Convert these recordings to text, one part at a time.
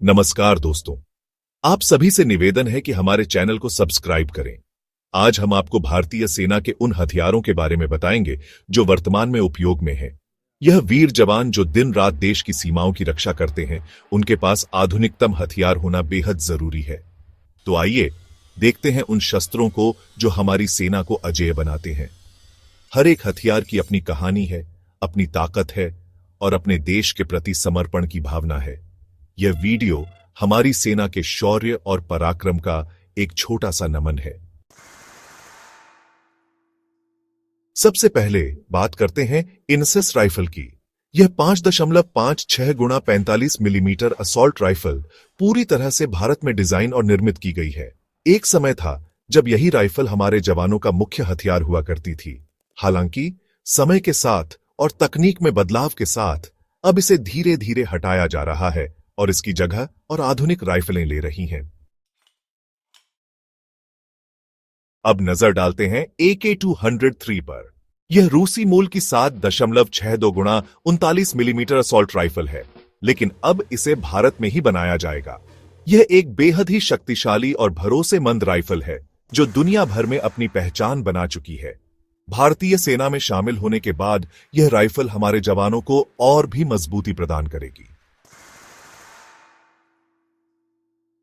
नमस्कार दोस्तों, आप सभी से निवेदन है कि हमारे चैनल को सब्सक्राइब करें। आज हम आपको भारतीय सेना के उन हथियारों के बारे में बताएंगे जो वर्तमान में उपयोग में हैं। यह वीर जवान जो दिन रात देश की सीमाओं की रक्षा करते हैं, उनके पास आधुनिकतम हथियार होना बेहद जरूरी है। तो आइए देखते हैं उन शस्त्रों को जो हमारी सेना को अजेय बनाते हैं। हर एक हथियार की अपनी कहानी है, अपनी ताकत है और अपने देश के प्रति समर्पण की भावना है। यह वीडियो हमारी सेना के शौर्य और पराक्रम का एक छोटा सा नमन है। सबसे पहले बात करते हैं इनसेस राइफल की। यह 5.56 गुणा 45 मिलीमीटर असॉल्ट राइफल पूरी तरह से भारत में डिजाइन और निर्मित की गई है। एक समय था जब यही राइफल हमारे जवानों का मुख्य हथियार हुआ करती थी। हालांकि समय के साथ और तकनीक में बदलाव के साथ अब इसे धीरे धीरे हटाया जा रहा है और इसकी जगह और आधुनिक राइफलें ले रही हैं। अब नजर डालते हैं AK-203 पर। यह रूसी मूल की 7.62 गुणा 39 मिलीमीटर असॉल्ट राइफल है, लेकिन अब इसे भारत में ही बनाया जाएगा। यह एक बेहद ही शक्तिशाली और भरोसेमंद राइफल है जो दुनिया भर में अपनी पहचान बना चुकी है। भारतीय सेना में शामिल होने के बाद यह राइफल हमारे जवानों को और भी मजबूती प्रदान करेगी।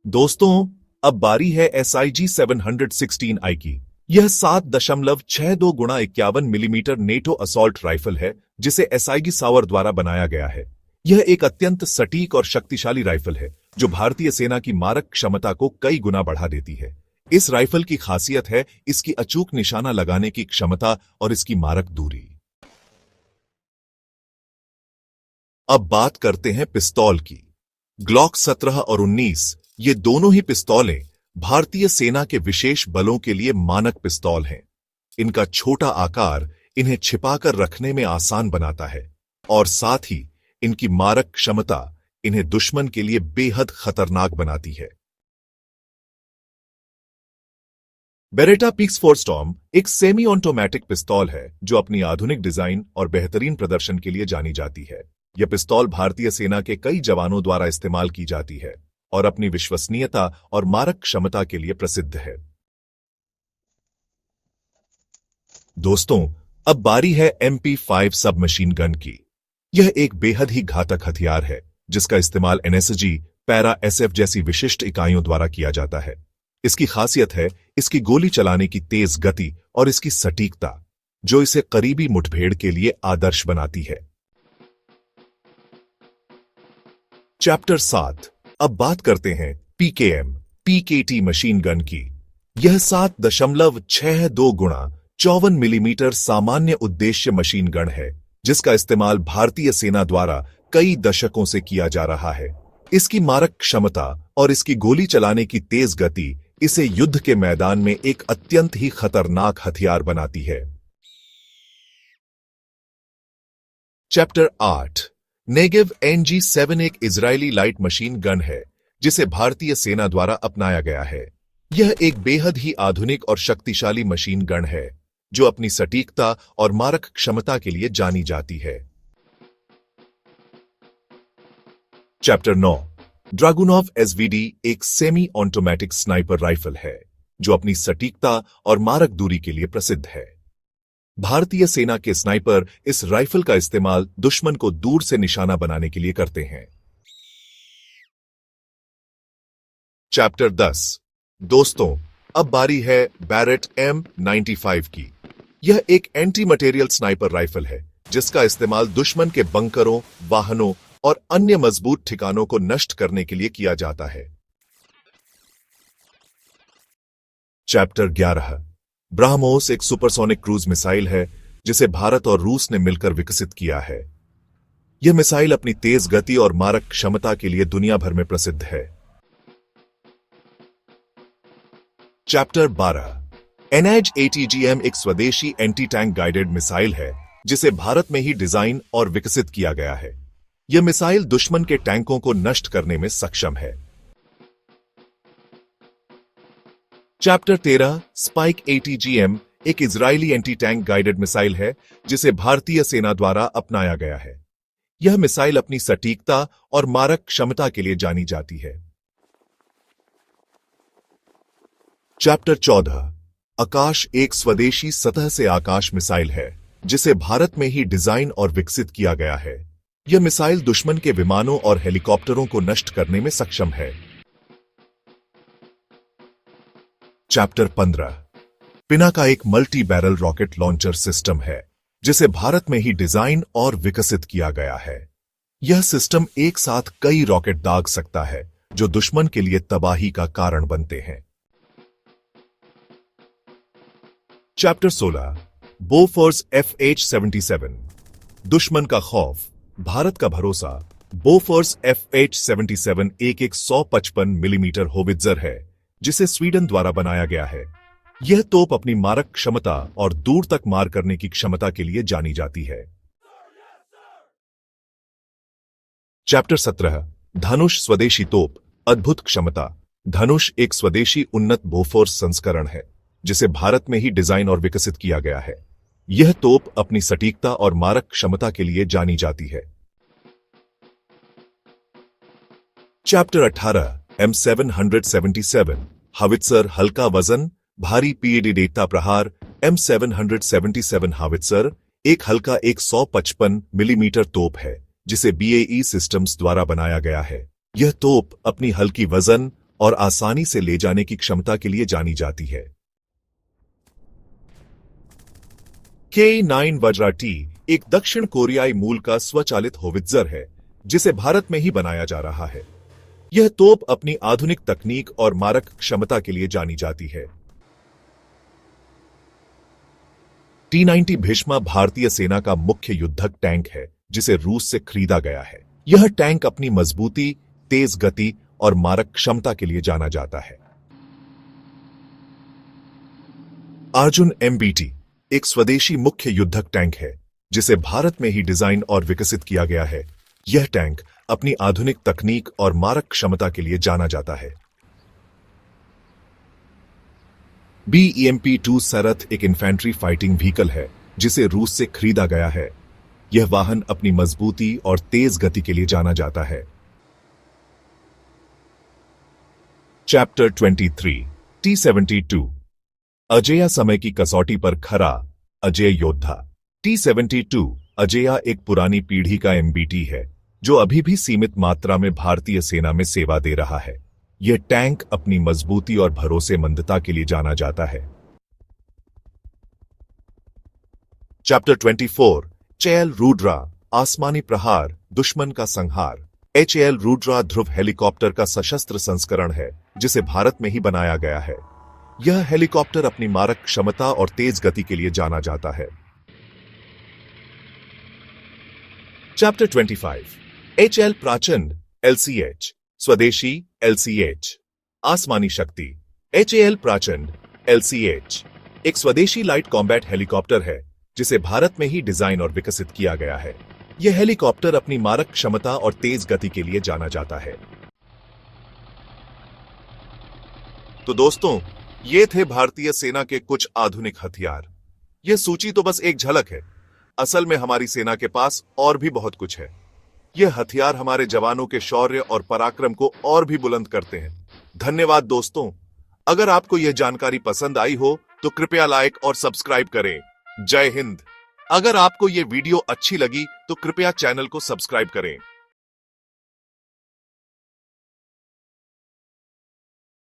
दोस्तों, अब बारी है SIG 716I की। यह 7.62 गुणा 51 मिलीमीटर नेटो असॉल्ट राइफल है जिसे SIG सावर द्वारा बनाया गया है। यह एक अत्यंत सटीक और शक्तिशाली राइफल है जो भारतीय सेना की मारक क्षमता को कई गुना बढ़ा देती है। इस राइफल की खासियत है इसकी अचूक निशाना लगाने की क्षमता और इसकी मारक दूरी। अब बात करते हैं पिस्तौल की। ग्लॉक 17 और 19 ये दोनों ही पिस्तौलें भारतीय सेना के विशेष बलों के लिए मानक पिस्तौल हैं। इनका छोटा आकार इन्हें छिपाकर रखने में आसान बनाता है और साथ ही इनकी मारक क्षमता इन्हें दुश्मन के लिए बेहद खतरनाक बनाती है। बेरेटा PX-4 स्टॉर्म एक सेमी ऑटोमेटिक पिस्तौल है जो अपनी आधुनिक डिजाइन और बेहतरीन प्रदर्शन के लिए जानी जाती है। यह पिस्तौल भारतीय सेना के कई जवानों द्वारा इस्तेमाल की जाती है और अपनी विश्वसनीयता और मारक क्षमता के लिए प्रसिद्ध है। दोस्तों, अब बारी है MP5 सबमशीन गन की। यह एक बेहद ही घातक हथियार है जिसका इस्तेमाल NSG, पैरा SF जैसी विशिष्ट इकाइयों द्वारा किया जाता है। इसकी खासियत है इसकी गोली चलाने की तेज गति और इसकी सटीकता, जो इसे करीबी मुठभेड़ के लिए आदर्श बनाती है। चैप्टर 7। अब बात करते हैं PKT मशीन गन की। यह 7.62 गुणा 54 मिलीमीटर सामान्य उद्देश्य मशीन गन है जिसका इस्तेमाल भारतीय सेना द्वारा कई दशकों से किया जा रहा है। इसकी मारक क्षमता और इसकी गोली चलाने की तेज गति इसे युद्ध के मैदान में एक अत्यंत ही खतरनाक हथियार बनाती है। चैप्टर 8। नेगेव NG-7 एक इजरायली लाइट मशीन गन है जिसे भारतीय सेना द्वारा अपनाया गया है। यह एक बेहद ही आधुनिक और शक्तिशाली मशीन गन है जो अपनी सटीकता और मारक क्षमता के लिए जानी जाती है। चैप्टर 9। ड्रैगुनोव SVD एक सेमी ऑटोमेटिक स्नाइपर राइफल है जो अपनी सटीकता और मारक दूरी के लिए प्रसिद्ध है। भारतीय सेना के स्नाइपर इस राइफल का इस्तेमाल दुश्मन को दूर से निशाना बनाने के लिए करते हैं। चैप्टर 10। दोस्तों, अब बारी है बैरेट M95 की। यह एक एंटी मटेरियल स्नाइपर राइफल है जिसका इस्तेमाल दुश्मन के बंकरों, वाहनों और अन्य मजबूत ठिकानों को नष्ट करने के लिए किया जाता है। चैप्टर 11। ब्राह्मोस एक सुपरसोनिक क्रूज मिसाइल है जिसे भारत और रूस ने मिलकर विकसित किया है। यह मिसाइल अपनी तेज गति और मारक क्षमता के लिए दुनिया भर में प्रसिद्ध है। चैप्टर 12। NH ATGM एक स्वदेशी एंटी टैंक गाइडेड मिसाइल है जिसे भारत में ही डिजाइन और विकसित किया गया है। यह मिसाइल दुश्मन के टैंकों को नष्ट करने में सक्षम है। चैप्टर 13। स्पाइक ATGM एक Israeli anti tank guided missile है जिसे भारतीय सेना द्वारा अपनाया गया है। यह मिसाइल अपनी सटीकता और मारक क्षमता के लिए जानी जाती है। चैप्टर 14 आकाश एक स्वदेशी सतह से आकाश मिसाइल है जिसे भारत में ही डिजाइन और विकसित किया गया है। यह मिसाइल दुश्मन के विमानों और हेलीकॉप्टरों को नष्ट करने में सक्षम है। चैप्टर 15 पिनाका एक multi barrel rocket launcher system है जिसे भारत में ही डिजाइन और विकसित किया गया है। यह सिस्टम एक साथ कई रॉकेट दाग सकता है जो दुश्मन के लिए तबाही का कारण बनते हैं। चैप्टर 16 बोफोर्स FH-77 दुश्मन का खौफ भारत का भरोसा। बोफोर्स FH-77 एक 155 मिलीमीटर होवित्जर है जिसे स्वीडन द्वारा बनाया गया है। यह तोप अपनी मारक क्षमता और दूर तक मार करने की क्षमता के लिए जानी जाती है। चैप्टर 17 धनुष स्वदेशी तोप अद्भुत क्षमता। धनुष एक स्वदेशी उन्नत बोफोर्स संस्करण है जिसे भारत में ही डिजाइन और विकसित किया गया है। यह तोप अपनी सटीकता और मारक क्षमता के लिए जानी जाती है। चैप्टर 18 M777 हावित्सर हल्का वजन भारी पीएडी डेटा प्रहार। M777 हावित्सर एक हल्का 155 मिलीमीटर तोप है जिसे BAE सिस्टम्स द्वारा बनाया गया है। यह तोप अपनी हल्की वजन और आसानी से ले जाने की क्षमता के लिए जानी जाती है। K9 वज्रा-T एक दक्षिण कोरियाई मूल का स्वचालित होवित्जर है जिसे भारत में ही बनाया जा रहा है। यह तोप अपनी आधुनिक तकनीक और मारक क्षमता के लिए जानी जाती है। T-90 भीष्मा भारतीय सेना का मुख्य युद्धक टैंक है जिसे रूस से खरीदा गया है। यह टैंक अपनी मजबूती, तेज गति और मारक क्षमता के लिए जाना जाता है। अर्जुन MBT एक स्वदेशी मुख्य युद्धक टैंक है जिसे भारत में ही डिजाइन और विकसित किया गया है। यह टैंक अपनी आधुनिक तकनीक और मारक क्षमता के लिए जाना जाता है। BEMP-2 सरथ एक इन्फेंट्री फाइटिंग व्हीकल है जिसे रूस से खरीदा गया है। यह वाहन अपनी मजबूती और तेज गति के लिए जाना जाता है। चैप्टर 23 T-72 अजेया समय की कसौटी पर खरा अजय योद्धा। T-72 अजेया एक पुरानी पीढ़ी का MBT है जो अभी भी सीमित मात्रा में भारतीय सेना में सेवा दे रहा है। यह टैंक अपनी मजबूती और भरोसेमंदता के लिए जाना जाता है। चैप्टर 24 HAL रुद्रा आसमानी प्रहार दुश्मन का संहार। HAL रुद्रा ध्रुव हेलीकॉप्टर का सशस्त्र संस्करण है जिसे भारत में ही बनाया गया है। यह हेलीकॉप्टर अपनी मारक क्षमता और तेज गति के लिए जाना जाता है। चैप्टर 25 HAL प्रचंड LCH स्वदेशी LCH आसमानी शक्ति। HAL प्रचंड LCH एक स्वदेशी लाइट कॉम्बैट हेलीकॉप्टर है जिसे भारत में ही डिजाइन और विकसित किया गया है। यह हेलीकॉप्टर अपनी मारक क्षमता और तेज गति के लिए जाना जाता है। तो दोस्तों, ये थे भारतीय सेना के कुछ आधुनिक हथियार। यह सूची तो बस एक झलक है। असल में हमारी सेना के पास और भी बहुत कुछ है। यह हथियार हमारे जवानों के शौर्य और पराक्रम को और भी बुलंद करते हैं। धन्यवाद दोस्तों। अगर आपको यह जानकारी पसंद आई हो तो कृपया लाइक और सब्सक्राइब करें। जय हिंद। अगर आपको यह वीडियो अच्छी लगी तो कृपया चैनल को सब्सक्राइब करें।